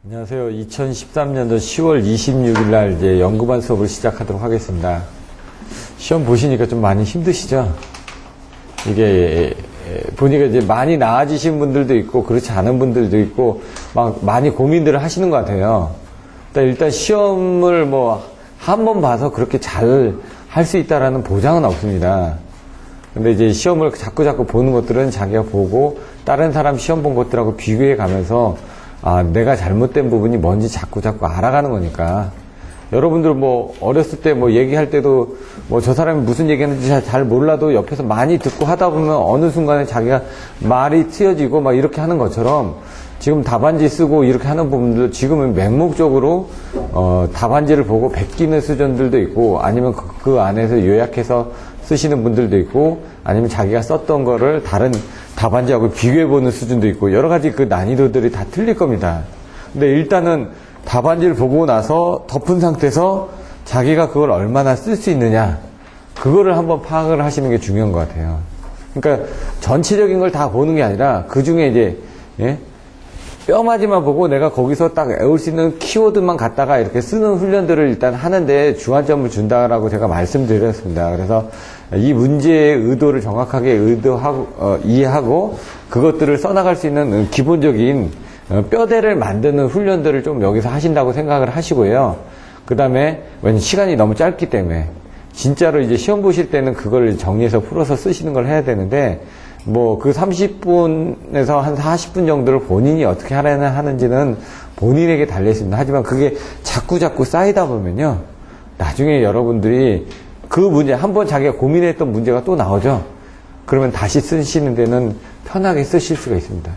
안녕하세요. 2013년도 10월 26일 날 이제 연구반 수업을 시작하도록 하겠습니다. 시험 보시니까 좀 많이 힘드시죠? 이게 보니까 이제 많이 나아지신 분들도 있고 그렇지 않은 분들도 있고 막 많이 고민들을 하시는 것 같아요. 일단 시험을 뭐 한 번 봐서 그렇게 잘 할 수 있다라는 보장은 없습니다. 근데 이제 시험을 자꾸 보는 것들은 자기가 보고 다른 사람 시험 본 것들하고 비교해 가면서 내가 잘못된 부분이 뭔지 자꾸 알아가는 거니까. 여러분들 뭐 어렸을 때 뭐 얘기할 때도 뭐 저 사람이 무슨 얘기하는지 잘 몰라도 옆에서 많이 듣고 하다 보면 어느 순간에 자기가 말이 트여지고 막 이렇게 하는 것처럼 지금 답안지 쓰고 이렇게 하는 부분도 지금은 맹목적으로 답안지를 보고 베끼는 수준들도 있고 아니면 그 안에서 요약해서 쓰시는 분들도 있고 아니면 자기가 썼던 거를 다른 답안지하고 비교해보는 수준도 있고 여러 가지 그 난이도들이 다 틀릴 겁니다. 근데 일단은 답안지를 보고 나서 덮은 상태에서 자기가 그걸 얼마나 쓸 수 있느냐 그거를 한번 파악을 하시는 게 중요한 것 같아요. 그러니까 전체적인 걸 다 보는 게 아니라 그 중에 이제 뼈마디만 보고 내가 거기서 딱 외울 수 있는 키워드만 갖다가 이렇게 쓰는 훈련들을 일단 하는데 주안점을 준다라고 제가 말씀드렸습니다. 그래서 이 문제의 의도를 정확하게 이해하고 그것들을 써나갈 수 있는 기본적인 뼈대를 만드는 훈련들을 좀 여기서 하신다고 생각을 하시고요. 그 다음에 왜냐면 시간이 너무 짧기 때문에 진짜로 이제 시험 보실 때는 그걸 정리해서 풀어서 쓰시는 걸 해야 되는데 뭐 그 30분에서 한 40분 정도를 본인이 어떻게 하는지는 본인에게 달려 있습니다. 하지만 그게 자꾸 쌓이다 보면요. 나중에 여러분들이 그 문제, 한번 자기가 고민했던 문제가 또 나오죠. 그러면 다시 쓰시는 데는 편하게 쓰실 수가 있습니다.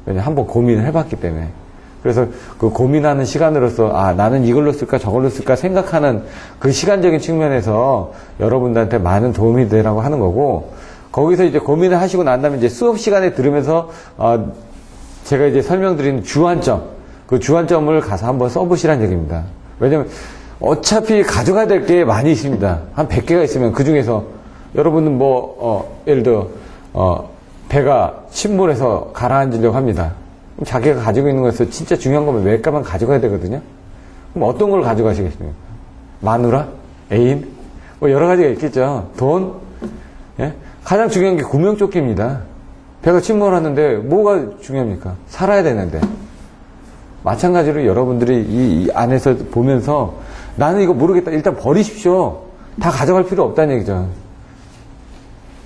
왜냐면 한번 고민을 해봤기 때문에. 그래서 그 고민하는 시간으로서 나는 이걸로 쓸까 저걸로 쓸까 생각하는 그 시간적인 측면에서 여러분들한테 많은 도움이 되라고 하는 거고 거기서 이제 고민을 하시고 난 다음에 이제 수업 시간에 들으면서 제가 이제 설명드린 주안점, 그 주안점을 가서 한번 써보시라는 얘기입니다. 왜냐면 어차피 가져가야 될 게 많이 있습니다. 한 100개가 있으면 그 중에서 여러분은 뭐 예를 들어 배가 침몰해서 가라앉으려고 합니다. 그럼 자기가 가지고 있는 것에서 진짜 중요한 거면 몇 가만 가져가야 되거든요. 그럼 어떤 걸 가져가시겠습니까? 마누라? 애인? 뭐 여러 가지가 있겠죠. 돈? 예? 가장 중요한 게 구명조끼입니다. 배가 침몰하는데 뭐가 중요합니까? 살아야 되는데. 마찬가지로 여러분들이 이 안에서 보면서 나는 이거 모르겠다. 일단 버리십시오. 다 가져갈 필요 없다는 얘기죠.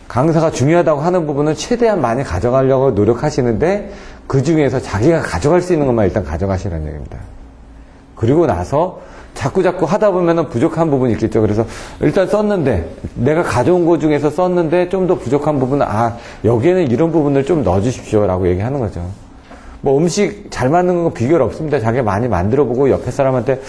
강사가 중요하다고 하는 부분은 최대한 많이 가져가려고 노력하시는데 그 중에서 자기가 가져갈 수 있는 것만 일단 가져가시라는 얘기입니다. 그리고 나서 자꾸 하다 보면은 부족한 부분이 있겠죠. 그래서 일단 썼는데 내가 가져온 것 중에서 썼는데 좀 더 부족한 부분은 여기에는 이런 부분을 좀 넣어주십시오 라고 얘기하는 거죠. 뭐 음식 잘 만드는 건 비결 없습니다. 자기가 많이 만들어보고 옆에 사람한테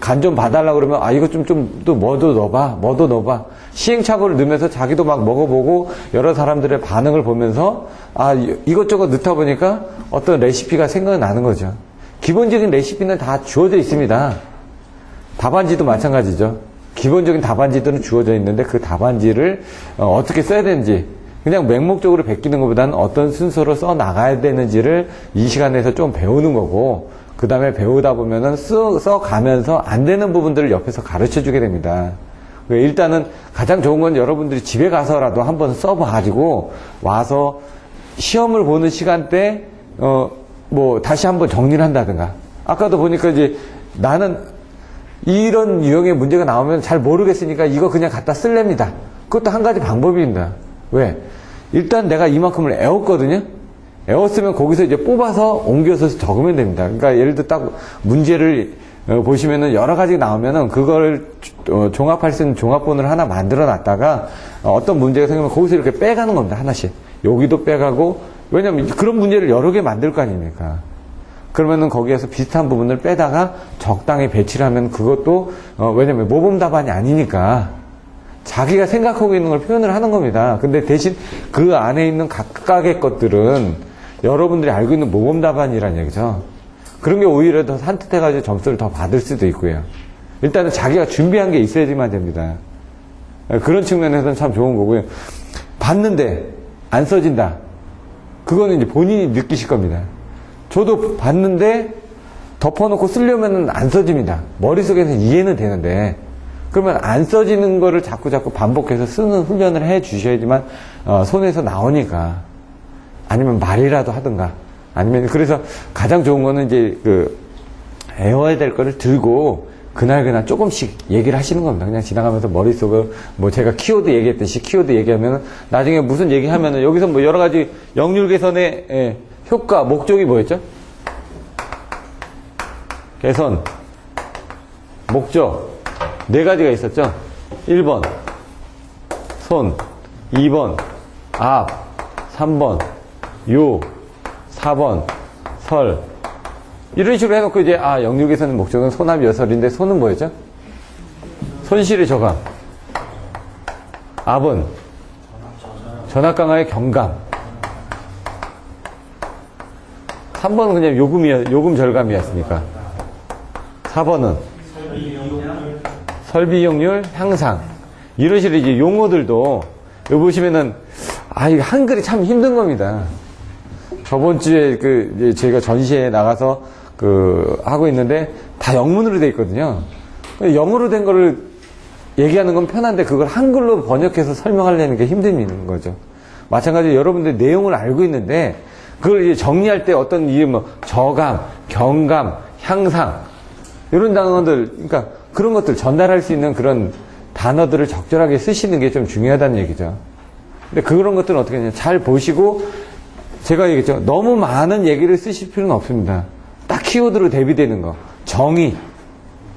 간 좀 봐달라고 그러면 이거 좀 또 뭐도 넣어봐 시행착오를 넣으면서 자기도 막 먹어보고 여러 사람들의 반응을 보면서 이것저것 넣다 보니까 어떤 레시피가 생각나는 거죠. 기본적인 레시피는 다 주어져 있습니다. 답안지도 마찬가지죠. 기본적인 답안지들은 주어져 있는데 그 답안지를 어떻게 써야 되는지 그냥 맹목적으로 베끼는 것보다는 어떤 순서로 써 나가야 되는지를 이 시간에서 좀 배우는 거고 그 다음에 배우다 보면은 써 가면서 안 되는 부분들을 옆에서 가르쳐 주게 됩니다. 일단은 가장 좋은 건 여러분들이 집에 가서라도 한번 써봐가지고 와서 시험을 보는 시간대 뭐 다시 한번 정리를 한다든가 아까도 보니까 이제 나는 이런 유형의 문제가 나오면 잘 모르겠으니까 이거 그냥 갖다 쓸랍니다. 그것도 한 가지 방법입니다. 왜? 일단 내가 이만큼을 외웠거든요. 외웠으면 거기서 이제 뽑아서 옮겨서 적으면 됩니다. 그러니까 예를 들어 딱 문제를 보시면은 여러 가지 나오면은 그걸 종합할 수 있는 종합본을 하나 만들어 놨다가 어떤 문제가 생기면 거기서 이렇게 빼가는 겁니다. 하나씩. 여기도 빼가고 왜냐면 그런 문제를 여러 개 만들 거 아닙니까? 그러면은 거기에서 비슷한 부분을 빼다가 적당히 배치를 하면 그것도 왜냐면 모범 답안이 아니니까 자기가 생각하고 있는 걸 표현을 하는 겁니다. 근데 대신 그 안에 있는 각각의 것들은 여러분들이 알고 있는 모범 답안이라는 얘기죠. 그런 게 오히려 더 산뜻해가지고 점수를 더 받을 수도 있고요. 일단은 자기가 준비한 게 있어야지만 됩니다. 그런 측면에서는 참 좋은 거고요. 봤는데 안 써진다. 그거는 이제 본인이 느끼실 겁니다. 저도 봤는데 덮어놓고 쓰려면 안 써집니다. 머릿속에서는 이해는 되는데, 그러면 안 써지는 거를 자꾸 반복해서 쓰는 훈련을 해 주셔야지만, 손에서 나오니까. 아니면 말이라도 하든가. 아니면, 그래서 가장 좋은 거는 이제 외워야 될 거를 들고, 그날 조금씩 얘기를 하시는 겁니다. 그냥 지나가면서 머릿속을, 뭐 제가 키워드 얘기했듯이 키워드 얘기하면은, 나중에 무슨 얘기하면은, 여기서 뭐 여러 가지 역률 개선의 효과, 목적이 뭐였죠? 개선, 목적, 4가지가 있었죠? 1번, 손, 2번, 앞, 3번, 요, 4번, 설. 이런 식으로 해놓고 이제, 역률 개선의 목적은 손합 여설인데, 손은 뭐였죠? 손실의 저감. 앞은 전압 강화의 경감. 3번은 그냥 요금 절감이었으니까. 4번은 설비 이용률 향상. 이런 식으로 이제 용어들도, 여기 보시면은, 이거 한글이 참 힘든 겁니다. 저번 주에 이제 저희가 전시회에 나가서 하고 있는데, 다 영문으로 돼 있거든요. 영어로 된 거를 얘기하는 건 편한데, 그걸 한글로 번역해서 설명하려는 게 힘든 거죠. 마찬가지로 여러분들 내용을 알고 있는데, 그걸 이제 정리할 때 어떤 저감, 경감, 향상, 이런 단어들, 그러니까 그런 것들 전달할 수 있는 그런 단어들을 적절하게 쓰시는 게 좀 중요하다는 얘기죠. 근데 그런 것들은 어떻게 하냐. 잘 보시고, 제가 얘기했죠. 너무 많은 얘기를 쓰실 필요는 없습니다. 딱 키워드로 대비되는 거. 정의,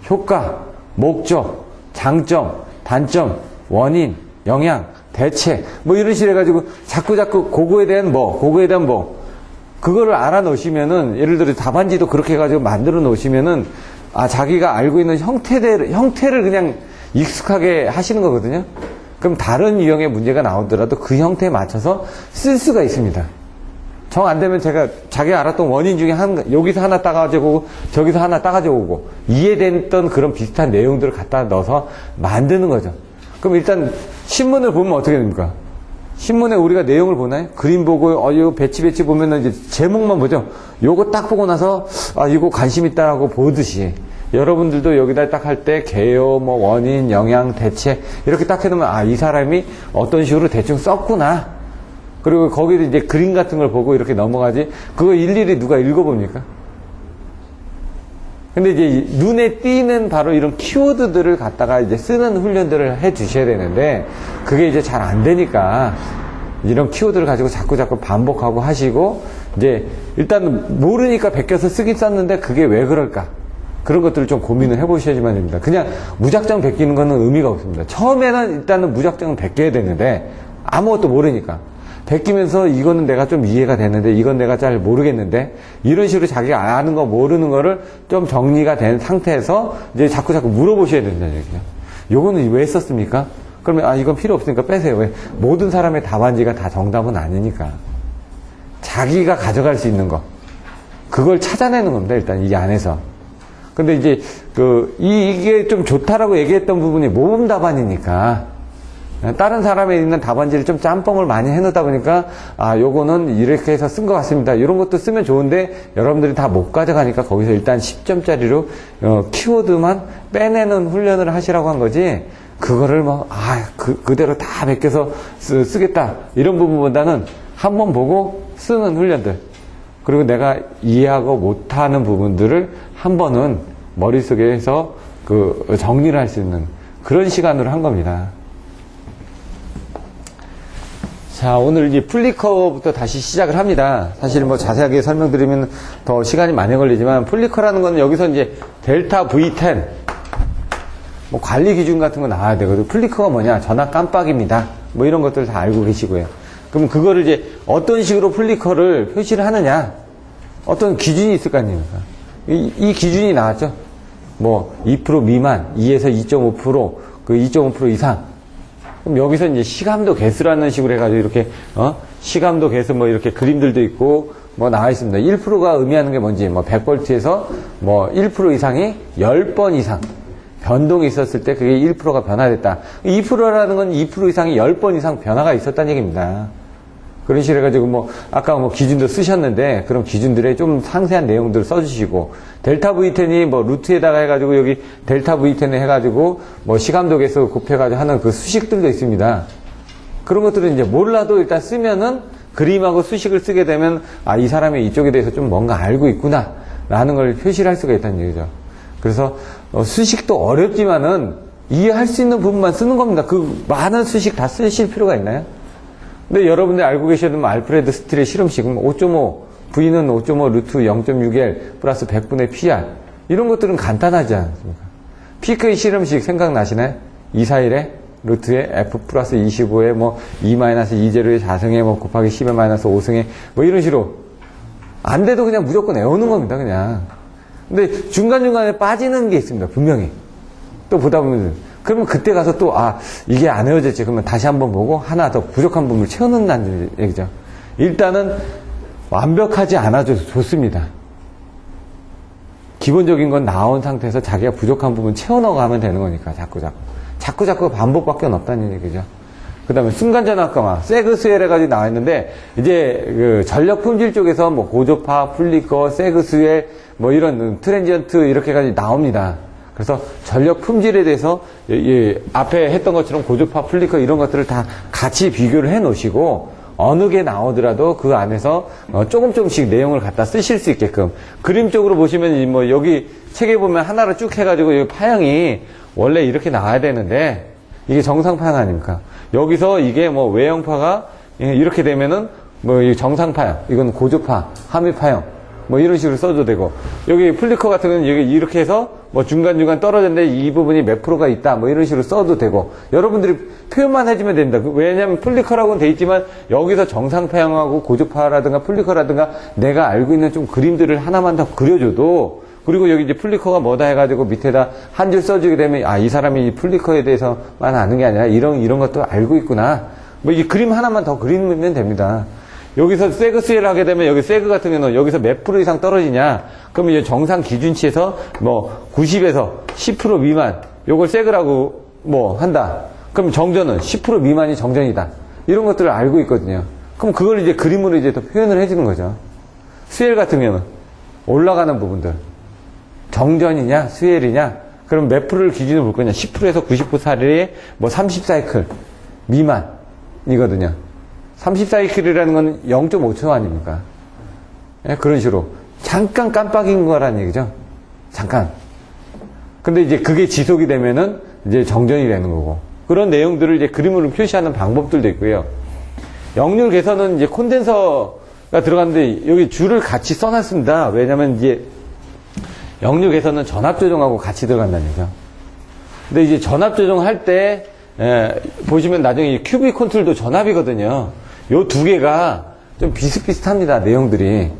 효과, 목적, 장점, 단점, 원인, 영향, 대책, 뭐 이런 식으로 해가지고 자꾸 그거에 대한 그거를 알아 놓으시면은, 예를 들어 답안지도 그렇게 해가지고 만들어 놓으시면은, 자기가 알고 있는 형태를 그냥 익숙하게 하시는 거거든요. 그럼 다른 유형의 문제가 나오더라도 그 형태에 맞춰서 쓸 수가 있습니다. 정 안 되면 자기가 알았던 원인 중에 여기서 하나 따가지고 오고, 저기서 하나 따가지고 오고, 이해됐던 그런 비슷한 내용들을 갖다 넣어서 만드는 거죠. 그럼 일단 신문을 보면 어떻게 됩니까? 신문에 우리가 내용을 보나요? 그림 보고, 이거 배치 보면은 이제 제목만 보죠? 요거 딱 보고 나서, 이거 관심 있다라고 보듯이, 여러분들도 여기다 딱 할 때, 개요, 원인, 영향, 대책, 이렇게 딱 해놓으면, 이 사람이 어떤 식으로 대충 썼구나. 그리고 거기도 이제 그림 같은 걸 보고 이렇게 넘어가지, 그거 일일이 누가 읽어봅니까? 근데 이제 눈에 띄는 바로 이런 키워드들을 갖다가 이제 쓰는 훈련들을 해 주셔야 되는데, 그게 이제 잘 안 되니까 이런 키워드를 가지고 자꾸 반복하고 하시고, 이제 일단 모르니까 베껴서 쓰긴 썼는데 그게 왜 그럴까? 그런 것들을 좀 고민을 해 보셔야지만 됩니다. 그냥 무작정 베끼는 거는 의미가 없습니다. 처음에는 일단은 무작정 베껴야 되는데, 아무것도 모르니까. 베끼면서 이거는 내가 좀 이해가 되는데, 이건 내가 잘 모르겠는데, 이런 식으로 자기가 아는 거 모르는 거를 좀 정리가 된 상태에서 이제 자꾸 물어보셔야 된다는 얘기죠. 요거는 왜 썼습니까? 그러면 이건 필요 없으니까 빼세요. 왜? 모든 사람의 답안지가 다 정답은 아니니까. 자기가 가져갈 수 있는 거, 그걸 찾아내는 겁니다. 일단 이 안에서. 근데 이제 이게 좀 좋다라고 얘기했던 부분이 모범 답안이니까, 다른 사람에 있는 답안지를 좀 짬뽕을 많이 해놓다 보니까, 요거는 이렇게 해서 쓴 것 같습니다. 이런 것도 쓰면 좋은데, 여러분들이 다 못 가져가니까 거기서 일단 10점짜리로, 키워드만 빼내는 훈련을 하시라고 한 거지, 그거를 그대로 다 베껴서 쓰겠다. 이런 부분보다는 한번 보고 쓰는 훈련들. 그리고 내가 이해하고 못하는 부분들을 한 번은 머릿속에서 정리를 할 수 있는 그런 시간으로 한 겁니다. 자, 오늘 이제 플리커부터 다시 시작을 합니다. 사실 자세하게 설명드리면 더 시간이 많이 걸리지만, 플리커라는 건 여기서 이제 델타 V10, 관리 기준 같은 거 나와야 되거든요. 플리커가 뭐냐? 전압 깜빡입니다. 이런 것들 다 알고 계시고요. 그럼 그거를 이제 어떤 식으로 플리커를 표시를 하느냐? 어떤 기준이 있을 거 아닙니까? 이 기준이 나왔죠? 2% 미만, 2에서 2.5%, 2.5% 이상. 그럼 여기서 이제 시감도 개수라는 식으로 해가지고 이렇게, 시감도 개수 이렇게 그림들도 있고, 나와 있습니다. 1%가 의미하는 게 뭔지, 100볼트에서 1% 이상이 10번 이상 변동이 있었을 때 그게 1%가 변화됐다. 2%라는 건 2% 이상이 10번 이상 변화가 있었다는 얘기입니다. 그런 식으로 해가지고 뭐 아까 뭐 기준도 쓰셨는데 그런 기준들의 좀 상세한 내용들을 써주시고 델타 V10이 뭐 루트에다가 해가지고 여기 델타 V10을 해가지고 뭐 시감독에서 곱해가지고 하는 그 수식들도 있습니다. 그런 것들은 이제 몰라도 일단 쓰면은 그림하고 수식을 쓰게 되면 아, 이 사람이 이쪽에 대해서 좀 뭔가 알고 있구나 라는 걸 표시를 할 수가 있다는 얘기죠. 그래서 수식도 어렵지만은 이해할 수 있는 부분만 쓰는 겁니다. 그 많은 수식 다 쓰실 필요가 있나요? 근데 여러분들 알고 계셔도 알프레드 스틸의 실험식 5.5 V는 5.5 루트 0.6L 플러스 100분의 PR 이런 것들은 간단하지 않습니까? 피크의 실험식 생각나시나요? 241에 루트에 F 플러스 25에 뭐 2-2제로의 4승에 뭐 곱하기 10의 마이너스 5승에 뭐 이런 식으로 안 돼도 그냥 무조건 외우는 겁니다. 그냥. 근데 중간중간에 빠지는 게 있습니다. 분명히. 또 보다 보면 그러면 그때 가서 또 이게 안 외워졌지. 그러면 다시 한번 보고 하나 더 부족한 부분을 채워넣는다는 얘기죠. 일단은 완벽하지 않아도 좋습니다. 기본적인 건 나온 상태에서 자기가 부족한 부분 채워넣어가면 되는 거니까 자꾸 반복밖에 없다는 얘기죠. 그 다음에 순간전압가마 세그스웰 해가지고 나와 있는데 이제 그 전력 품질 쪽에서 뭐 고조파, 플리커, 세그스웰 뭐 이런 트랜지언트 이렇게 해가지고 나옵니다. 그래서 전력 품질에 대해서 앞에 했던 것처럼 고조파, 플리커 이런 것들을 다 같이 비교를 해 놓으시고 어느 게 나오더라도 그 안에서 조금씩 내용을 갖다 쓰실 수 있게끔 그림 쪽으로 보시면 뭐 여기 책에 보면 하나로 쭉 해가지고 이 파형이 원래 이렇게 나와야 되는데 이게 정상 파형 아닙니까? 여기서 이게 뭐 외형파가 이렇게 되면은 뭐 정상 파형, 이건 고조파, 하미 파형 뭐 이런 식으로 써도 되고 여기 플리커 같은 경우는 여기 이렇게 해서 뭐 중간중간 떨어졌는데 이 부분이 몇 프로가 있다 뭐 이런 식으로 써도 되고 여러분들이 표현만 해주면 됩니다. 왜냐하면 플리커라고는 돼 있지만 여기서 정상 파형하고 고조파라든가 플리커라든가 내가 알고 있는 좀 그림들을 하나만 더 그려줘도 그리고 여기 이제 플리커가 뭐다 해가지고 밑에다 한 줄 써주게 되면 이 사람이 이 플리커에 대해서만 아는 게 아니라 이런 것도 알고 있구나 뭐 이 그림 하나만 더 그리면 됩니다. 여기서 세그 수혜를 하게 되면 여기 세그 같은 경우는 여기서 몇 프로 이상 떨어지냐 그러면 이제 정상 기준치에서 뭐 90에서 10% 미만 요걸 세그라고 뭐 한다 그럼 정전은 10% 미만이 정전이다 이런 것들을 알고 있거든요. 그럼 그걸 이제 그림으로 이제 또 표현을 해주는 거죠. 수엘 같은 경우는 올라가는 부분들 정전이냐 수엘이냐 그럼 몇 프로를 기준으로 볼 거냐 10%에서 90% 사이에 뭐 30사이클 미만이거든요. 30사이클이라는 건 0.5초 아닙니까? 예, 그런 식으로 잠깐 깜빡인 거라는 얘기죠. 잠깐. 근데 이제 그게 지속이 되면은 이제 정전이 되는 거고 그런 내용들을 이제 그림으로 표시하는 방법들도 있고요. 역률 개선은 이제 콘덴서가 들어갔는데 여기 줄을 같이 써놨습니다. 왜냐면 이제 역률 개선은 전압 조정하고 같이 들어간다는 얘기죠. 근데 이제 전압 조정할 때 보시면 나중에 이 큐빅 컨트롤도 전압이거든요. 요 두 개가 좀 비슷비슷합니다. 내용들이.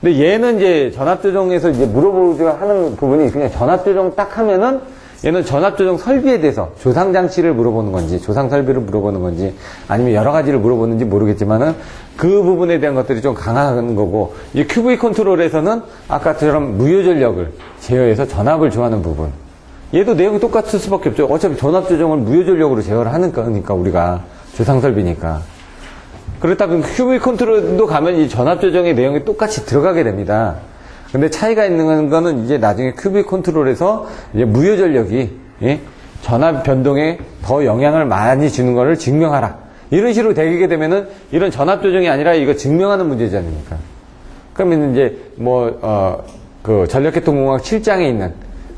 근데 얘는 이제 전압 조정에서 이제 물어보고 하는 부분이 그냥 전압 조정 딱 하면은 얘는 전압 조정 설비에 대해서 조상 장치를 물어보는 건지 조상 설비를 물어보는 건지 아니면 여러 가지를 물어보는지 모르겠지만은 그 부분에 대한 것들이 좀 강한 거고 이 큐브이 컨트롤에서는 아까처럼 무효 전력을 제어해서 전압을 조하는 부분 얘도 내용이 똑같을 수밖에 없죠. 어차피 전압 조정을 무효 전력으로 제어를 하는 거니까 우리가 조상 설비니까 그렇다면 큐브이 컨트롤도 가면 이 전압 조정의 내용이 똑같이 들어가게 됩니다. 근데 차이가 있는 거는 이제 나중에 큐브이 컨트롤에서 이제 무효 전력이 전압 변동에 더 영향을 많이 주는 것을 증명하라. 이런 식으로 되게 되면은 이런 전압 조정이 아니라 이거 증명하는 문제지 않습니까? 그러면 이제 그 전력계통공학 7장에 있는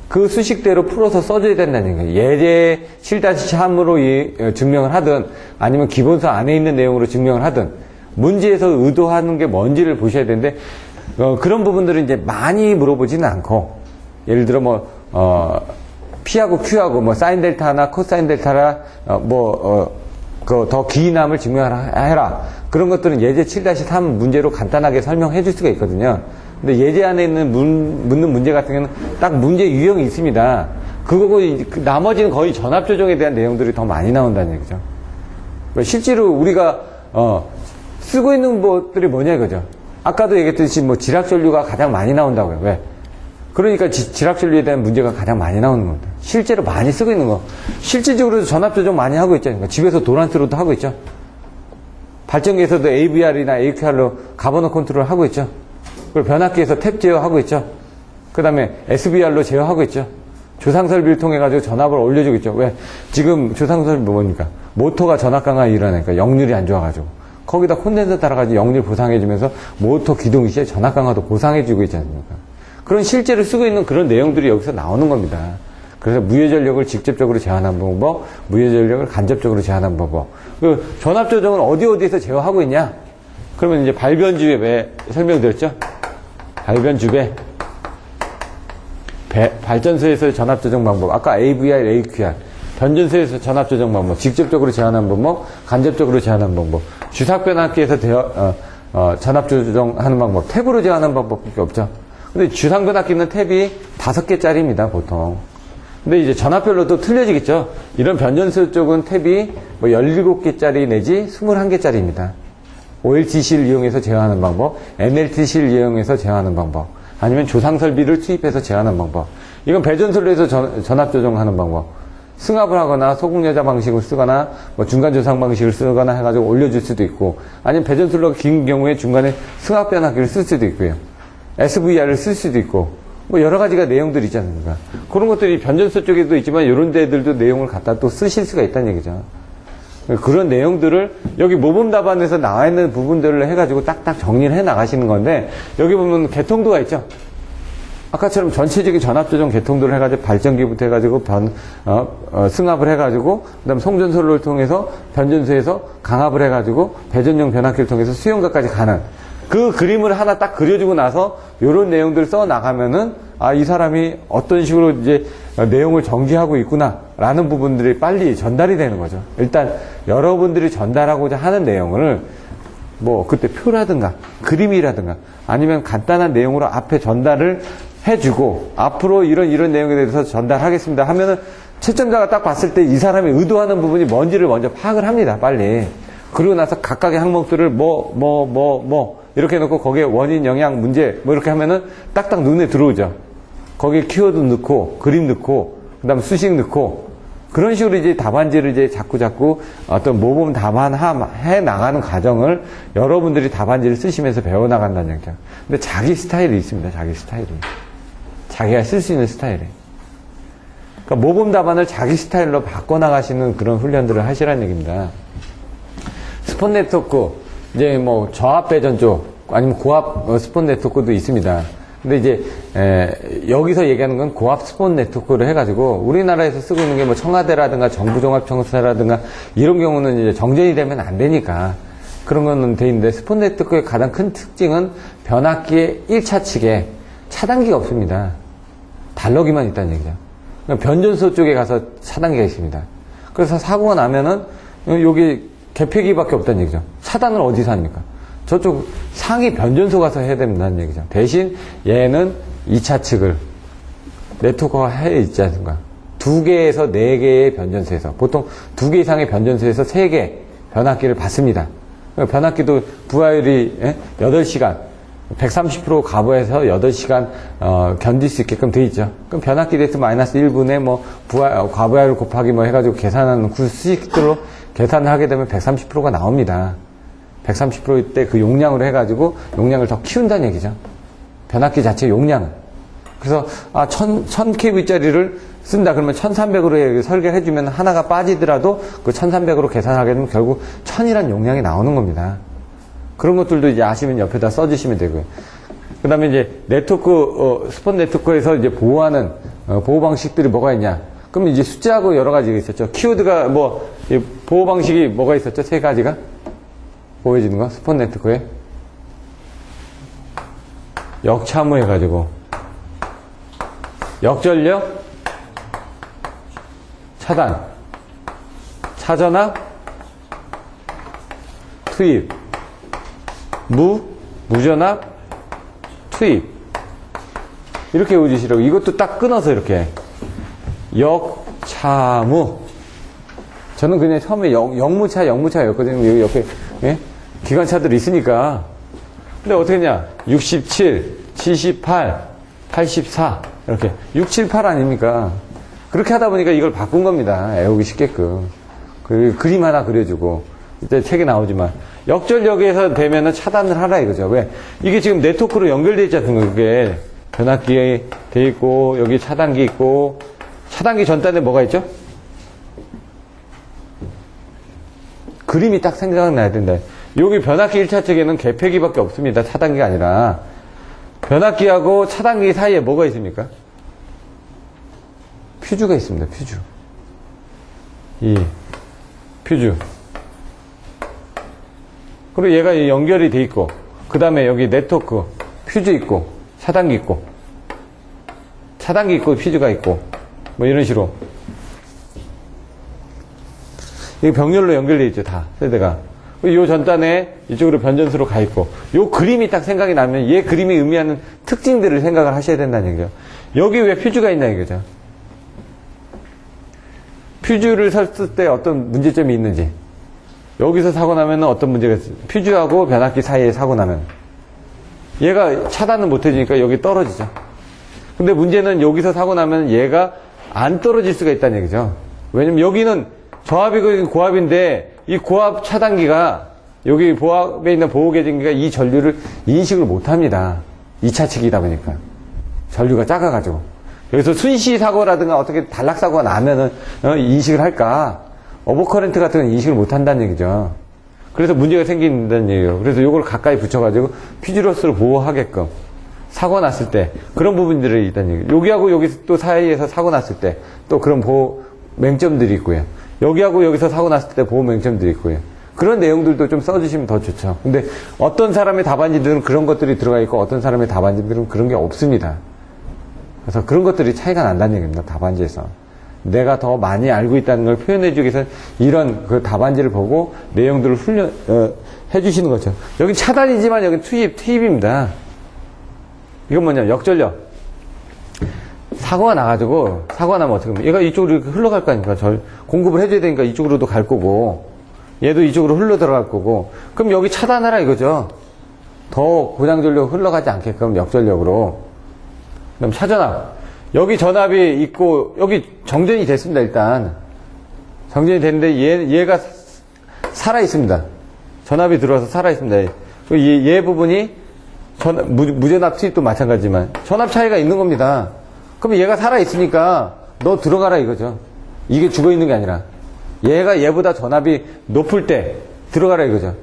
그 수식대로 풀어서 써줘야 된다는 거예요. 예제 7-3으로 증명을 하든 아니면 기본서 안에 있는 내용으로 증명을 하든 문제에서 의도하는 게 뭔지를 보셔야 되는데 그런 부분들은 이제 많이 물어보지는 않고 예를 들어 P하고 Q하고 뭐 사인 델타나 코사인 델타라 그 더 기인함을 증명해라. 그런 것들은 예제 7-3 문제로 간단하게 설명해 줄 수가 있거든요. 근데 예제 안에 있는 묻는 문제 같은 경우는 딱 문제 유형이 있습니다. 그거고 나머지는 거의 전압 조정에 대한 내용들이 더 많이 나온다는 얘기죠. 실제로 우리가 쓰고 있는 것들이 뭐냐 이거죠. 아까도 얘기했듯이 뭐 지락전류가 가장 많이 나온다고요. 왜? 그러니까 지락전류에 대한 문제가 가장 많이 나오는 겁니다. 실제로 많이 쓰고 있는 거. 실질적으로 전압 조정 많이 하고 있죠. 그러니까 집에서 도란스로도 하고 있죠. 발전기에서도 AVR이나 AQR로 가버너 컨트롤 하고 있죠. 그리고 변압기에서 탭 제어하고 있죠. 그 다음에 SVR로 제어하고 있죠. 조상설비를 통해 가지고 전압을 올려주고 있죠. 왜? 지금 조상설비 뭡니까? 모터가 전압 강화 일어나니까 역률이 안 좋아가지고 거기다 콘덴서 따라가지고 역률 보상해주면서 모터 기동 시에 전압 강화도 보상해주고 있지 않습니까? 그런 실제로 쓰고 있는 그런 내용들이 여기서 나오는 겁니다. 그래서 무효전력을 직접적으로 제한하는 방법, 무효전력을 간접적으로 제한하는 방법. 그 전압 조정은 어디에서 제어하고 있냐? 그러면 이제 발변주배 설명드렸죠? 발변주배. 발전소에서의 전압 조정 방법. 아까 AVR, AQR. 변전소에서 전압 조정 방법. 직접적으로 제한하는 방법, 간접적으로 제한하는 방법. 주삭 변압기에서 전압 조정하는 방법. 탭으로 제한하는 방법밖에 없죠. 근데 주상 변압기는 탭이 5개짜리입니다, 보통. 근데 이제 전압별로 또 틀려지겠죠. 이런 변전소 쪽은 탭이 뭐 17개짜리 내지 21개짜리입니다. OLTC를 이용해서 제어하는 방법, MLTC를 이용해서 제어하는 방법, 아니면 조상설비를 투입해서 제어하는 방법. 이건 배전소로 해서 전압 조정하는 방법. 승합을 하거나 소극여자 방식을 쓰거나 뭐 중간 조상 방식을 쓰거나 해가지고 올려줄 수도 있고, 아니면 배전소로가 긴 경우에 중간에 승합 변압기를 쓸 수도 있고요. SVR을 쓸 수도 있고, 뭐 여러 가지가 내용들이 있지 않습니까? 그런 것들이 변전소 쪽에도 있지만 이런 데들도 내용을 갖다 또 쓰실 수가 있다는 얘기죠. 그런 내용들을 여기 모범 답안에서 나와 있는 부분들을 해가지고 딱딱 정리를 해 나가시는 건데, 여기 보면 개통도가 있죠. 아까처럼 전체적인 전압 조정 개통도를 해가지고 발전기부터 해가지고 승합을 해가지고 그다음 송전솔로를 통해서 변전소에서 강압을 해가지고 배전용 변압기를 통해서 수용각까지 가는 그 그림을 하나 딱 그려주고 나서 요런 내용들을 써 나가면은 아, 이 사람이 어떤 식으로 이제 내용을 전개하고 있구나라는 부분들이 빨리 전달이 되는 거죠. 일단 여러분들이 전달하고자 하는 내용을 뭐 그때 표라든가 그림이라든가 아니면 간단한 내용으로 앞에 전달을 해주고 앞으로 이런 내용에 대해서 전달하겠습니다 하면은 채점자가 딱 봤을 때 이 사람이 의도하는 부분이 뭔지를 먼저 파악을 합니다. 빨리. 그리고 나서 각각의 항목들을 이렇게 해놓고 거기에 원인, 영향, 문제 뭐 이렇게 하면은 딱딱 눈에 들어오죠. 거기에 키워드 넣고 그림 넣고 그다음 수식 넣고 그런 식으로 이제 답안지를 이제 자꾸 어떤 모범 답안 해 나가는 과정을 여러분들이 답안지를 쓰시면서 배워 나간다는 얘기죠. 근데 자기 스타일이 있습니다. 자기 스타일이. 자기가 쓸 수 있는 스타일이. 그러니까 모범 답안을 자기 스타일로 바꿔 나가시는 그런 훈련들을 하시라는 얘기입니다. 스폰 네트워크, 이제 뭐 저압 배전 쪽 아니면 고압 스폰 네트워크도 있습니다. 근데 이제 여기서 얘기하는 건 고압 스폰 네트워크를 해가지고 우리나라에서 쓰고 있는 게 뭐 청와대라든가 정부종합청사라든가 이런 경우는 이제 정전이 되면 안 되니까 그런 거는 돼 있는데 스폰 네트워크의 가장 큰 특징은 변압기의 1차 측에 차단기가 없습니다. 달러기만 있다는 얘기죠. 그러니까 변전소 쪽에 가서 차단기가 있습니다. 그래서 사고가 나면은 여기 개폐기밖에 없다는 얘기죠. 차단을 어디서 합니까? 저쪽 상위 변전소 가서 해야 된다는 얘기죠. 대신 얘는 2차 측을 네트워크가 해 있지 않습니까? 2개에서 4개의 변전소에서 보통 2개 이상의 변전소에서 3개 변압기를 받습니다. 변압기도 부하율이 8시간 130% 가부해서 8시간 견딜 수 있게끔 돼 있죠. 그럼 변압기 대수 마이너스 1분에 뭐 과부하율 곱하기 뭐 해가지고 계산하는 그 수식들로 계산을 하게 되면 130%가 나옵니다. 130%때 그 용량으로 해가지고 용량을 더 키운다는 얘기죠. 변압기 자체 용량은. 그래서 1000kV짜리를 쓴다 그러면 1300으로 설계를 해주면 하나가 빠지더라도 그 1300으로 계산하게 되면 결국 1000이란 용량이 나오는 겁니다. 그런 것들도 이제 아시면 옆에다 써주시면 되고요. 그 다음에 이제 네트워크, 스폰 네트워크에서 이제 보호하는, 보호 방식들이 뭐가 있냐. 그럼 이제 숫자하고 여러 가지가 있었죠. 키워드가 보호 방식이 뭐가 있었죠? 3가지가? 보여지는 거? 스폰 네트워크에. 역참호 해가지고. 역전력, 차단, 차전압, 투입. 무전압, 투입. 이렇게 외우시라고. 이것도 딱 끊어서 이렇게. 역차무. 저는 그냥 처음에 역무차였거든요. 여기 옆에, 예? 기관차들이 있으니까. 근데 어떻게 했냐. 67, 78, 84. 이렇게. 6, 7, 8 아닙니까? 그렇게 하다 보니까 이걸 바꾼 겁니다. 애우기 쉽게끔. 그림 하나 그려주고. 이제 책에 나오지만 역전력에서 되면은 차단을 하라 이거죠. 왜? 이게 지금 네트워크로 연결되어 있지 않습니까? 그게 변압기에 돼 있고 여기 차단기 있고 차단기 전단에 뭐가 있죠? 그림이 딱 생각나야 된다. 여기 변압기 1차 측에는 개폐기밖에 없습니다. 차단기가 아니라 변압기하고 차단기 사이에 뭐가 있습니까? 퓨즈가 있습니다. 퓨즈. 이 퓨즈. 그리고 얘가 연결이 돼 있고 그 다음에 여기 네트워크 퓨즈 있고 차단기 있고 차단기 있고 퓨즈가 있고 뭐 이런 식으로 이게 병렬로 연결되어 있죠. 다 세대가. 이 전단에 이쪽으로 변전소로 가 있고 이 그림이 딱 생각이 나면 얘 그림이 의미하는 특징들을 생각을 하셔야 된다는 얘기죠. 여기 왜 퓨즈가 있나 이거죠. 퓨즈를 샀을 때 어떤 문제점이 있는지 여기서 사고 나면 어떤 문제가 있어요. 퓨즈하고 변압기 사이에 사고 나면 얘가 차단을 못 해주니까 여기 떨어지죠. 근데 문제는 여기서 사고 나면 얘가 안 떨어질 수가 있다는 얘기죠. 왜냐면 여기는 저압이고 고압인데 이 고압 차단기가 여기 보압에 있는 보호계진기가 이 전류를 인식을 못합니다. 2차 측이다 보니까 전류가 작아가지고 여기서 순시 사고라든가 어떻게 단락 사고가 나면은 인식을 할까? 오버커런트 같은 건 인식을 못한다는 얘기죠. 그래서 문제가 생긴다는 얘기예요. 그래서 이걸 가까이 붙여가지고 퓨즈로스를 보호하게끔 사고 났을 때 그런 부분들이 있다는 얘기예요. 여기하고 여기 또 사이에서 사고 났을 때 또 그런 보호 맹점들이 있고요. 여기하고 여기서 사고 났을 때 보호 맹점들이 있고요. 그런 내용들도 좀 써주시면 더 좋죠. 근데 어떤 사람의 답안지들은 그런 것들이 들어가 있고 어떤 사람의 답안지들은 그런 게 없습니다. 그래서 그런 것들이 차이가 난다는 얘기입니다. 답안지에서. 내가 더 많이 알고 있다는 걸 표현해주기 위해서 이런 그 답안지를 보고 내용들을 해주시는 거죠. 여기 차단이지만 여기 투입입니다. 이건 뭐냐, 역전력. 사고가 나가지고, 사고가 나면 어떻게, 얘가 이쪽으로 이렇게 흘러갈 거 아닙니까? 공급을 해줘야 되니까 이쪽으로도 갈 거고, 얘도 이쪽으로 흘러 들어갈 거고, 그럼 여기 차단하라 이거죠. 더 고장전력 흘러가지 않게끔 역전력으로. 그럼 차전압. 여기 전압이 있고 여기 정전이 됐습니다. 일단 정전이 됐는데 얘가 살아 있습니다. 전압이 들어와서 살아 있습니다. 얘 부분이 무전압 투입도 마찬가지지만 전압 차이가 있는 겁니다. 그럼 얘가 살아 있으니까 너 들어가라 이거죠. 이게 죽어 있는 게 아니라 얘가 얘보다 전압이 높을 때 들어가라 이거죠.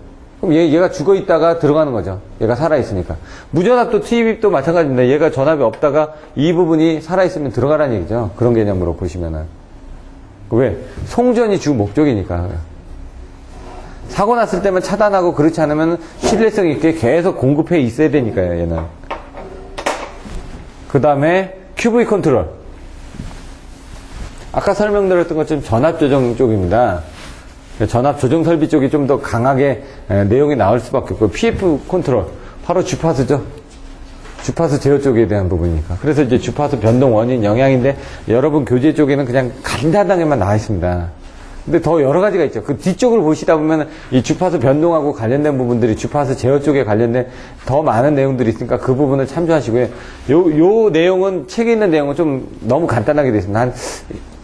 그럼 얘가 죽어 있다가 들어가는 거죠. 얘가 살아있으니까. 무전압도 투입도 마찬가지입니다. 얘가 전압이 없다가 이 부분이 살아있으면 들어가라는 얘기죠. 그런 개념으로 보시면은. 왜? 송전이 주 목적이니까. 사고 났을 때만 차단하고 그렇지 않으면 신뢰성 있게 계속 공급해 있어야 되니까요, 얘는. 그 다음에 QV 컨트롤. 아까 설명드렸던 것처럼 전압 조정 쪽입니다. 전압 조정 설비 쪽이 좀 더 강하게 내용이 나올 수밖에 없고 PF 컨트롤 바로 주파수죠. 주파수 제어 쪽에 대한 부분이니까. 그래서 이제 주파수 변동 원인 영향인데 여러분 교재 쪽에는 그냥 간단하게만 나와 있습니다. 근데 더 여러 가지가 있죠. 그 뒤쪽을 보시다 보면 이 주파수 변동하고 관련된 부분들이 주파수 제어 쪽에 관련된 더 많은 내용들이 있으니까 그 부분을 참조하시고요. 요 내용은 책에 있는 내용은 좀 너무 간단하게 되어 있습니다. 한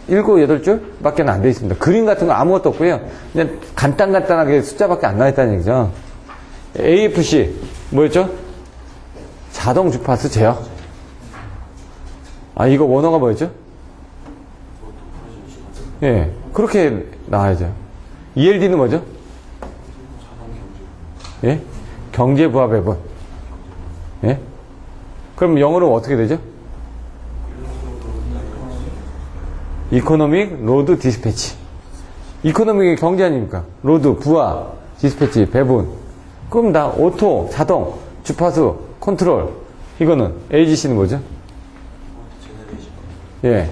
7, 8줄 밖에 안 되어 있습니다. 그림 같은 거 아무것도 없고요. 그냥 간단하게 숫자밖에 안 나와 있다는 얘기죠. AFC, 뭐였죠? 자동 주파수 제어. 아, 이거 원어가 뭐였죠? 예, 그렇게 나와야죠. ELD는 뭐죠? 예? 경제부하 배분. 예? 그럼 영어로 어떻게 되죠? 이코노믹 로드 디스패치. 이코노믹이 경제 아닙니까? 로드, 부하, 디스패치, 배분. 그럼 다 오토, 자동, 주파수, 컨트롤. 이거는 AGC는 뭐죠? 예.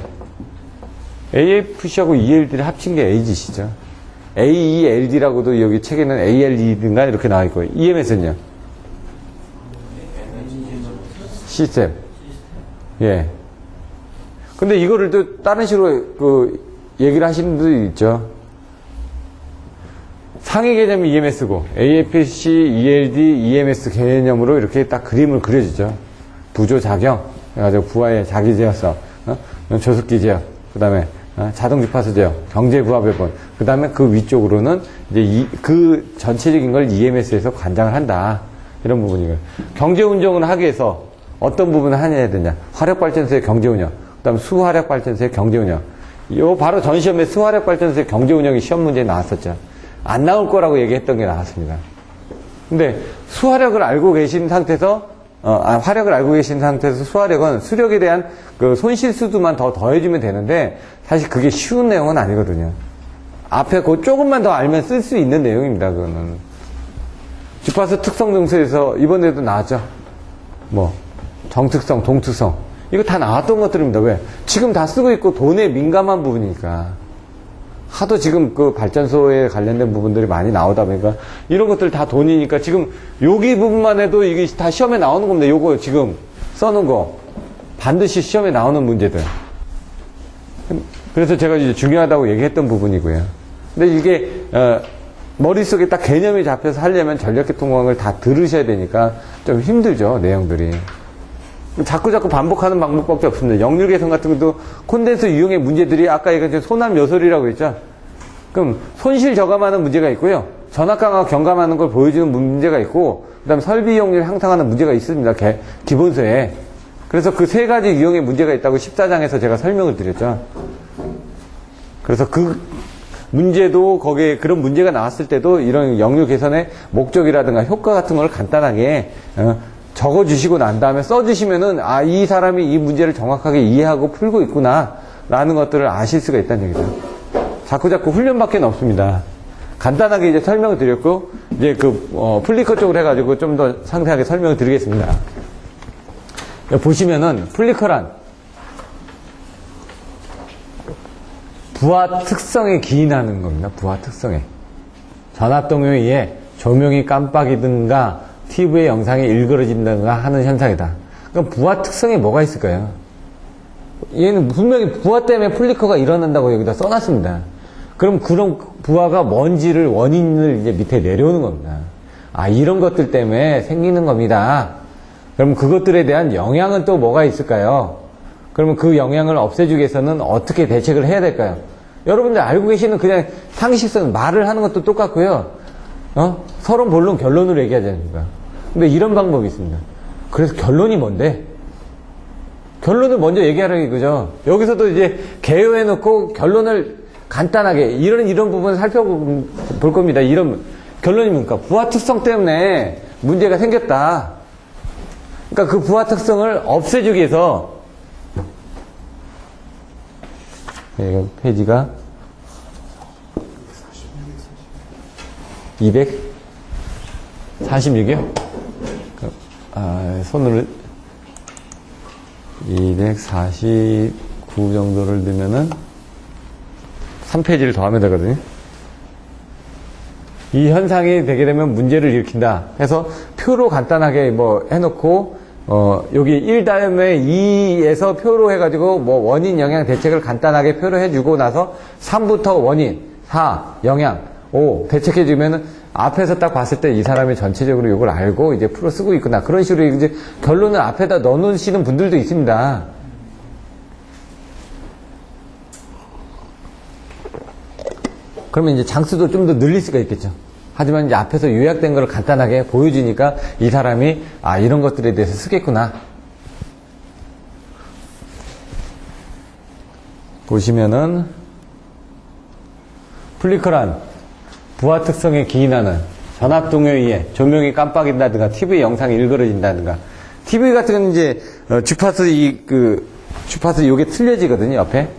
AFC하고 ELD를 합친 게 AGC죠. AELD라고도 여기 책에는 ALE든가 이렇게 나와 있고, EMS는요? 시스템. 예. 근데 이거를 또 다른 식으로 얘기를 하시는 분들이 있죠. 상위 개념이 EMS고 AFC, ELD, EMS 개념으로 이렇게 딱 그림을 그려주죠. 부조작용, 그래가지고 부하의 자기 제어성, 조습기 제어, 그 다음에 자동 주파수 제어, 경제 부하 배분. 그 다음에 그 위쪽으로는 이제 그 전체적인 걸 EMS에서 관장을 한다. 이런 부분이고요. 경제 운영을 하기 위해서 어떤 부분을 해야 되냐. 화력발전소의 경제 운영. 그 다음에 수화력발전소의 경제 운영. 요 바로 전 시험에 수화력발전소의 경제 운영이 시험 문제에 나왔었죠. 안 나올 거라고 얘기했던 게 나왔습니다. 근데 수화력을 알고 계신 상태에서 화력을 알고 계신 상태에서 수화력은 수력에 대한 그 손실 수두만 더 더해주면 되는데 사실 그게 쉬운 내용은 아니거든요. 앞에 그 조금만 더 알면 쓸 수 있는 내용입니다. 그거는 주파수 특성 등수에서 이번에도 나왔죠. 뭐 정특성, 동특성 이거 다 나왔던 것들입니다. 왜? 지금 다 쓰고 있고 돈에 민감한 부분이니까 하도 지금 그 발전소에 관련된 부분들이 많이 나오다 보니까 이런 것들 다 돈이니까 지금 여기 부분만 해도 이게 다 시험에 나오는 겁니다. 요거 지금 써놓은 거 반드시 시험에 나오는 문제들. 그래서 제가 이제 중요하다고 얘기했던 부분이고요. 근데 이게 머릿속에 딱 개념이 잡혀서 하려면 전력계통공학을 다 들으셔야 되니까 좀 힘들죠. 내용들이. 자꾸 반복하는 방법밖에 없습니다. 역률계선 같은 것도 콘덴서 유형의 문제들이 아까 얘기한 소남 요소리라고 했죠. 그럼 손실 저감하는 문제가 있고요. 전압 강화 경감하는 걸 보여주는 문제가 있고 그 다음에 설비 이용률 향상하는 문제가 있습니다. 기본서에. 그래서 그 세 가지 유형의 문제가 있다고 14장에서 제가 설명을 드렸죠. 그래서 그 문제도 거기에 그런 문제가 나왔을 때도 이런 역률 개선의 목적이라든가 효과 같은 걸 간단하게 적어주시고 난 다음에 써주시면은 이 사람이 이 문제를 정확하게 이해하고 풀고 있구나 라는 것들을 아실 수가 있다는 얘기죠. 자꾸 훈련밖에 없습니다. 간단하게 이제 설명을 드렸고 이제 플리커 쪽으로 해가지고 좀 더 상세하게 설명을 드리겠습니다. 보시면은 플리커란 부하 특성에 기인하는 겁니다. 부하 특성에. 전압동요에 의해 조명이 깜빡이든가 TV의 영상이 일그러진다든가 하는 현상이다. 그럼 부하 특성에 뭐가 있을까요? 얘는 분명히 부하 때문에 플리커가 일어난다고 여기다 써놨습니다. 그럼 그런 부하가 뭔지를 원인을 이제 밑에 내려오는 겁니다. 이런 것들 때문에 생기는 겁니다. 그럼 그것들에 대한 영향은 또 뭐가 있을까요? 그러면 그 영향을 없애주기 위해서는 어떻게 대책을 해야 될까요? 여러분들 알고 계시는 그냥 상식성 말을 하는 것도 똑같고요. 서론, 본론, 결론으로 얘기하지 않습니까? 근데 이런 방법이 있습니다. 그래서 결론이 뭔데? 결론을 먼저 얘기하라는 이거죠. 여기서도 이제 개요해놓고 결론을 간단하게 이런 부분을 살펴볼 겁니다. 이런 결론이 뭡니까? 부하 특성 때문에 문제가 생겼다. 그러니까 그 부하 특성을 없애주기 위해서 이거 페이지가 246이요? 손으로 249 정도를 넣으면은 3페이지를 더하면 되거든요. 이 현상이 되게 되면 문제를 일으킨다 해서 표로 간단하게 해놓고 여기 1 다음에 2에서 표로 해가지고 원인, 영향, 대책을 간단하게 표로 해주고 나서 3부터 원인, 4, 영향, 5 대책해주면은 앞에서 딱 봤을 때 이 사람이 전체적으로 이걸 알고 이제 풀어 쓰고 있구나. 그런 식으로 이제 결론을 앞에다 넣어놓으시는 분들도 있습니다. 그러면 이제 장수도 좀 더 늘릴 수가 있겠죠. 하지만 이제 앞에서 요약된 걸 간단하게 보여주니까 이 사람이 이런 것들에 대해서 쓰겠구나. 보시면은 플리커란 부하 특성에 기인하는 전압동요에 의해 조명이 깜빡인다든가 TV 영상이 일그러진다든가 TV 같은 경우는 이제 주파수 주파수 요게 틀려지거든요. 옆에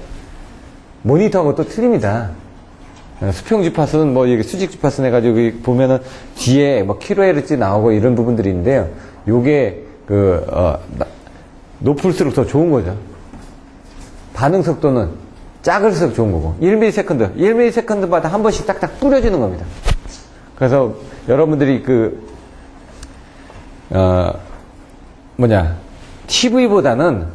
모니터하고 또 틀립니다. 수평 주파수는 이게 수직 주파수 해가지고 보면은 뒤에 kHz 나오고 이런 부분들이 있는데요. 요게 높을수록 더 좋은 거죠. 반응 속도는 작을수록 좋은 거고 1ms마다 한 번씩 딱딱 뿌려주는 겁니다. 그래서 여러분들이 TV보다는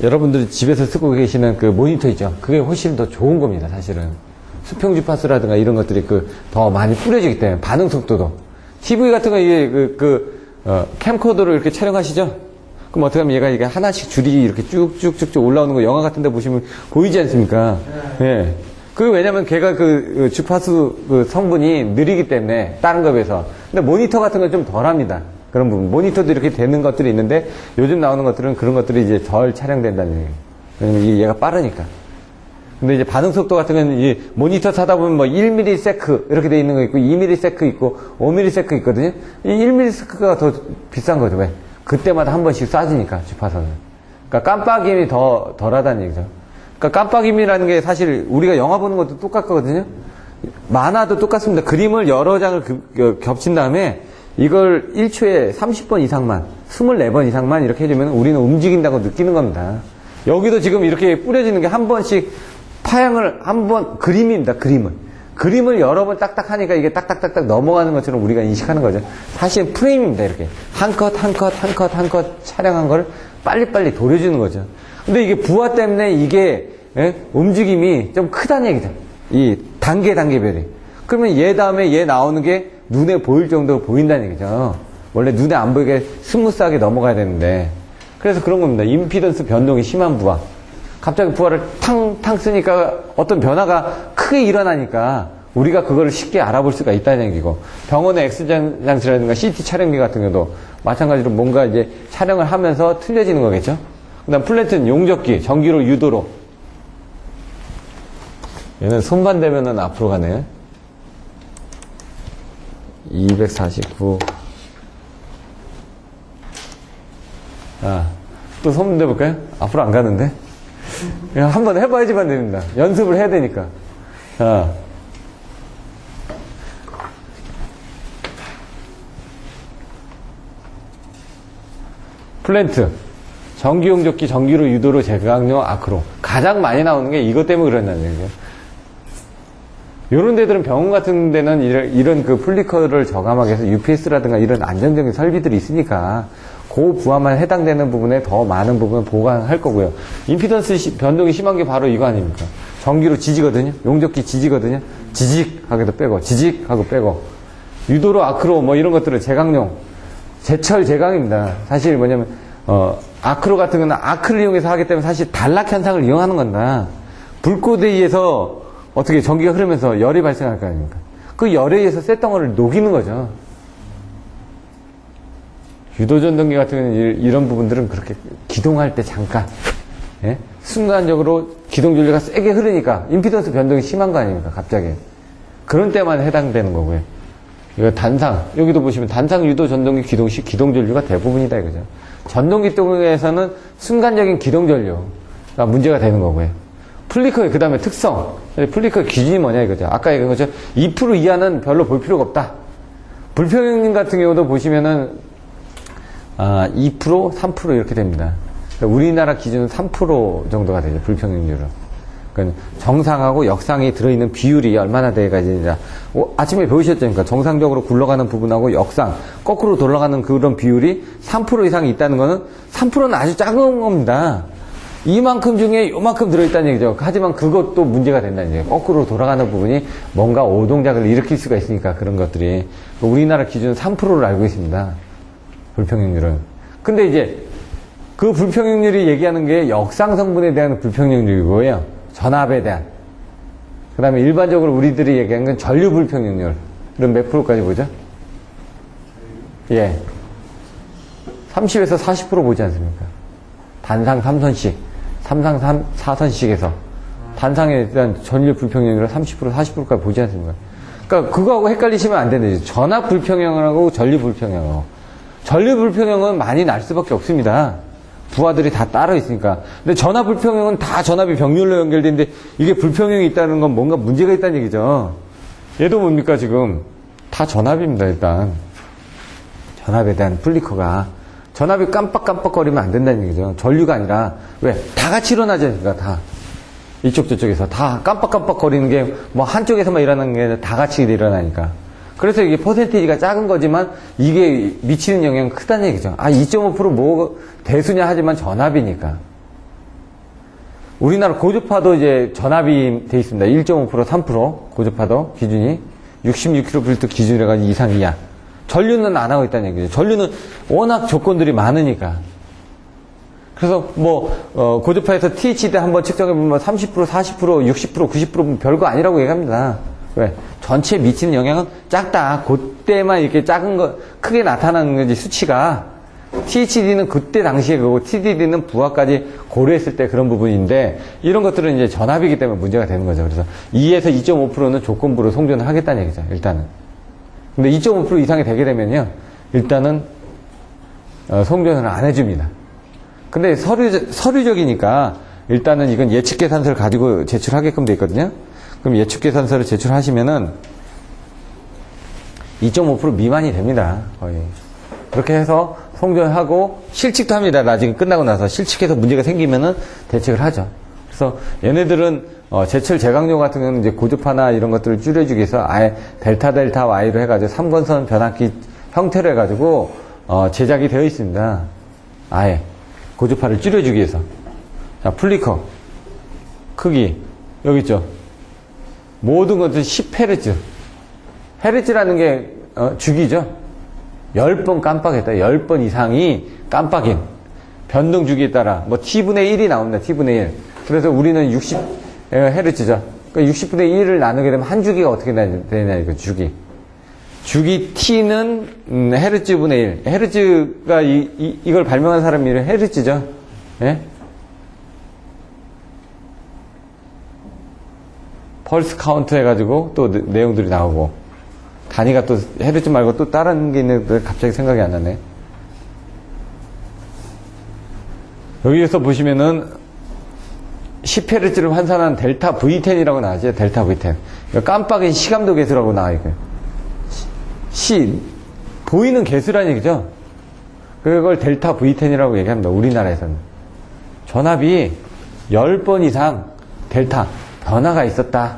여러분들이 집에서 쓰고 계시는 그 모니터 있죠. 그게 훨씬 더 좋은 겁니다. 사실은 수평 주파수라든가 이런 것들이 더 많이 뿌려지기 때문에 반응 속도도 TV 같은 거 캠코더로 이렇게 촬영하시죠. 그럼 어떻게 하면 얘가 이게 하나씩 줄이 이렇게 쭉쭉쭉쭉 올라오는 거 영화 같은 데 보시면 보이지 않습니까? 예. 그 왜냐면 걔가 그 주파수 그 성분이 느리기 때문에 다른 거에 비해서. 근데 모니터 같은 건 좀 덜합니다. 그런 부분. 모니터도 이렇게 되는 것들이 있는데 요즘 나오는 것들은 그런 것들이 이제 덜 촬영된다는 얘기예요. 왜냐면 이게 얘가 빠르니까. 근데 이제 반응 속도 같은 건 이 모니터 사다 보면 뭐 1ms 이렇게 돼 있는 거 있고 2ms 있고 5ms 있거든요. 이 1ms가 더 비싼 거죠. 왜? 그때마다 한 번씩 쏴지니까 주파선은. 그러니까 깜빡임이 더 덜하다는 얘기죠. 그러니까 깜빡임이라는 게 사실 우리가 영화 보는 것도 똑같거든요. 만화도 똑같습니다. 그림을 여러 장을 겹친 다음에 이걸 1초에 30번 이상만, 24번 이상만 이렇게 해주면 우리는 움직인다고 느끼는 겁니다. 여기도 지금 이렇게 뿌려지는 게 한 번씩 파양을 한 번, 그림입니다. 그림을 여러 번 딱딱 하니까 이게 딱딱딱딱 넘어가는 것처럼 우리가 인식하는 거죠. 사실은 프레임입니다. 이렇게. 한 컷 촬영한 걸 빨리빨리 돌려주는 거죠. 근데 이게 부하 때문에 이게, 움직임이 좀 크다는 얘기죠. 이 단계별이. 그러면 얘 다음에 얘 나오는 게 눈에 보일 정도로 보인다는 얘기죠. 원래 눈에 안 보이게 스무스하게 넘어가야 되는데. 그래서 그런 겁니다. 임피던스 변동이 심한 부하. 갑자기 부하를 탕탕 쓰니까 어떤 변화가 크게 일어나니까 우리가 그거를 쉽게 알아볼 수가 있다는 얘기고, 병원의 엑스장치라든가 CT 촬영기 같은 경우도 마찬가지로 뭔가 이제 촬영을 하면서 틀려지는 거겠죠. 그 다음 플랜트는 용접기, 전기로 유도로. 얘는 손반 되면은 앞으로 가네요. 249. 또 손 대볼까요? 앞으로 안 가는데? 그냥 한번 해봐야지만 됩니다. 연습을 해야 되니까. 플랜트. 전기용접기, 전기로 유도로 제강용 아크로. 가장 많이 나오는 게 이것 때문에 그런다는 얘기죠. 이런 데들은 병원 같은 데는 이런 그 플리커를 저감하게 해서 UPS라든가 이런 안정적인 설비들이 있으니까 고부하만 해당되는 부분에 더 많은 부분을 보관할 거고요. 임피던스 변동이 심한 게 바로 이거 아닙니까? 전기로 지지거든요. 용접기 지지거든요. 지직하게도 빼고, 지직하고 빼고. 유도로 아크로 뭐 이런 것들은 제강용, 제철 제강입니다. 사실 뭐냐면, 아크로 같은 거는 아크를 이용해서 하기 때문에 사실 단락 현상을 이용하는 건다. 불꽃에 의해서 어떻게 전기가 흐르면서 열이 발생할 거 아닙니까? 그 열에 의해서 쇳덩어리를 녹이는 거죠. 유도전동기 같은 경우는 이런 부분들은 그렇게 기동할 때 잠깐, 예? 순간적으로 기동전류가 세게 흐르니까 임피던스 변동이 심한 거 아닙니까? 갑자기. 그런 때만 해당되는 거고요. 이거 단상, 여기도 보시면 단상 유도전동기 기동 시 기동전류가 대부분이다 이거죠. 전동기동에서는 순간적인 기동전류가 문제가 되는 거고요. 플리커의 그 다음에 특성, 플리커의 기준이 뭐냐 이거죠. 아까 얘기한 거죠. 2% 이하는 별로 볼 필요가 없다. 불평형님 같은 경우도 보시면은 2%, 3% 이렇게 됩니다. 그러니까 우리나라 기준은 3% 정도가 되죠. 불평형률은. 그러니까 정상하고 역상이 들어있는 비율이 얼마나 돼가지고 아침에 배우셨죠? 그러니까 정상적으로 굴러가는 부분하고 역상, 거꾸로 돌아가는 그런 비율이 3% 이상이 있다는 거는 3%는 아주 작은 겁니다. 이만큼 중에 요만큼 들어있다는 얘기죠. 하지만 그것도 문제가 된다는 얘기예요. 거꾸로 돌아가는 부분이 뭔가 오동작을 일으킬 수가 있으니까 그런 것들이. 우리나라 기준은 3%를 알고 있습니다. 불평형률은. 근데 이제 그 불평형률이 얘기하는 게 역상 성분에 대한 불평형률이고요. 전압에 대한. 그 다음에 일반적으로 우리들이 얘기하는 건 전류 불평형률. 그럼 몇 프로까지 보죠? 예. 30에서 40% 보지 않습니까? 단상 3선씩, 삼상 4선씩에서 단상에 대한 전류 불평형률을 30%, 40%까지 보지 않습니까? 그러니까 그거하고 헷갈리시면 안 되는데 전압 불평형하고 전류 불평형하고. 전류 불평형은 많이 날 수밖에 없습니다. 부하들이 다 따로 있으니까. 근데 전압 불평형은 다 전압이 병률로 연결되는데 이게 불평형이 있다는 건 뭔가 문제가 있다는 얘기죠. 얘도 뭡니까 지금? 다 전압입니다 일단. 전압에 대한 플리커가. 전압이 깜빡깜빡거리면 안 된다는 얘기죠. 전류가 아니라. 왜? 다 같이 일어나지 않습니까? 다. 이쪽 저쪽에서 다 깜빡깜빡거리는 게 뭐 한쪽에서만 일어나는 게 아니라 다 같이 일어나니까. 그래서 이게 퍼센테이지가 작은 거지만 이게 미치는 영향은 크다는 얘기죠. 2.5% 뭐 대수냐 하지만 전압이니까. 우리나라 고주파도 이제 전압이 돼 있습니다. 1.5%, 3% 고주파도 기준이 66kV 기준이라 가지고 2 이상 이하. 전류는 안 하고 있다는 얘기죠. 전류는 워낙 조건들이 많으니까. 그래서 고주파에서 THD 한번 측정해보면 30%, 40%, 60%, 90% 별거 아니라고 얘기합니다. 왜? 전체에 미치는 영향은 작다. 그때만 이렇게 작은 거, 크게 나타나는 거지, 수치가. THD는 그때 당시에 그거고, TDD는 부하까지 고려했을 때 그런 부분인데, 이런 것들은 이제 전압이기 때문에 문제가 되는 거죠. 그래서 2에서 2.5%는 조건부로 송전을 하겠다는 얘기죠, 일단은. 근데 2.5% 이상이 되게 되면요, 일단은, 송전을 안 해줍니다. 근데 서류적이니까, 일단은 이건 예측계산서를 가지고 제출하게끔 돼 있거든요. 그럼 예측계산서를 제출하시면은, 2.5% 미만이 됩니다, 거의. 그렇게 해서 송전하고 실측도 합니다. 나중에 끝나고 나서 실측해서 문제가 생기면은 대책을 하죠. 그래서 얘네들은 제철 제강용 같은 경우는 이제 고주파나 이런 것들을 줄여주기 위해서 아예 델타 Y로 해가지고 3권선 변압기 형태로 해가지고 제작이 되어 있습니다. 아예 고주파를 줄여주기 위해서. 자, 플리커 크기 여기 있죠. 모든 것들 10Hz. 헤르츠라는 게 주기죠. 10번 깜빡했다. 10번 이상이 깜빡인 변동 주기에 따라 t분의 1이 나옵니다. t분의 1. 그래서 우리는 60Hz죠. 그러니까 60분의 1을 나누게 되면 한 주기가 어떻게 되냐 이거 주기. 주기 t는 헤르츠분의 1. 헤르츠가 이걸 발명한 사람 이름이 헤르츠죠. 예? 펄스 카운트 해가지고 또 내용들이 나오고. 단위가 또 헤르츠 말고 또 다른 게 있는데 갑자기 생각이 안 나네. 여기에서 보시면은 10Hz를 환산한 델타 V10이라고 나오죠. 델타 V10. 깜빡인 시감도 개수라고 나와요. 보이는 개수라는 얘기죠. 그걸 델타 V10이라고 얘기합니다. 우리나라에서는. 전압이 10번 이상 델타 변화가 있었다.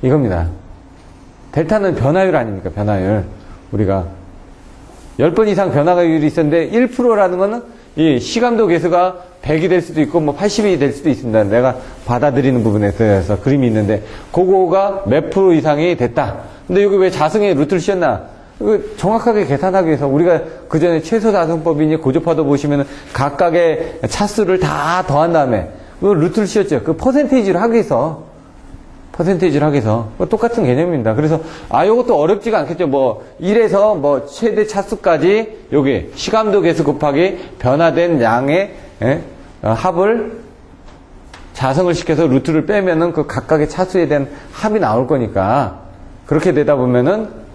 이겁니다. 델타는 변화율 아닙니까? 변화율. 우리가 10번 이상 변화율이 있었는데 1%라는 거는 이 시감도 개수가 100이 될 수도 있고 80이 될 수도 있습니다. 내가 받아들이는 부분에 대해서 그림이 있는데 그거가 몇 프로 이상이 됐다. 근데 여기 왜 자승의 루트를 씌웠나? 정확하게 계산하기 위해서 우리가 그 전에 최소 자승법이니 고주파도 보시면 각각의 차수를 다 더한 다음에 그 루트를 씌웠죠. 그 퍼센테이지를 하기 위해서 똑같은 개념입니다. 그래서 요것도 어렵지가 않겠죠. 1에서 최대 차수까지 여기 시감도 개수 곱하기 변화된 양의 합을 자성을 시켜서 루트를 빼면은 그 각각의 차수에 대한 합이 나올 거니까 그렇게 되다 보면은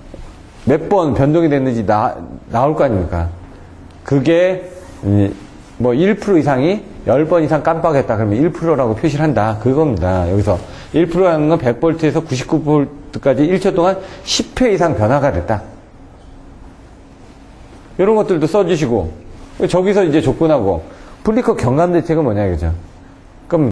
몇 번 변동이 됐는지 나올 거 아닙니까? 그게 1% 이상이 10번 이상 깜빡했다. 그러면 1%라고 표시를 한다. 그겁니다. 여기서 1%라는 건 100V에서 99V까지 1초 동안 10회 이상 변화가 됐다. 이런 것들도 써주시고, 저기서 이제 조건하고, 플리커 경감 대책은 뭐냐, 이거죠.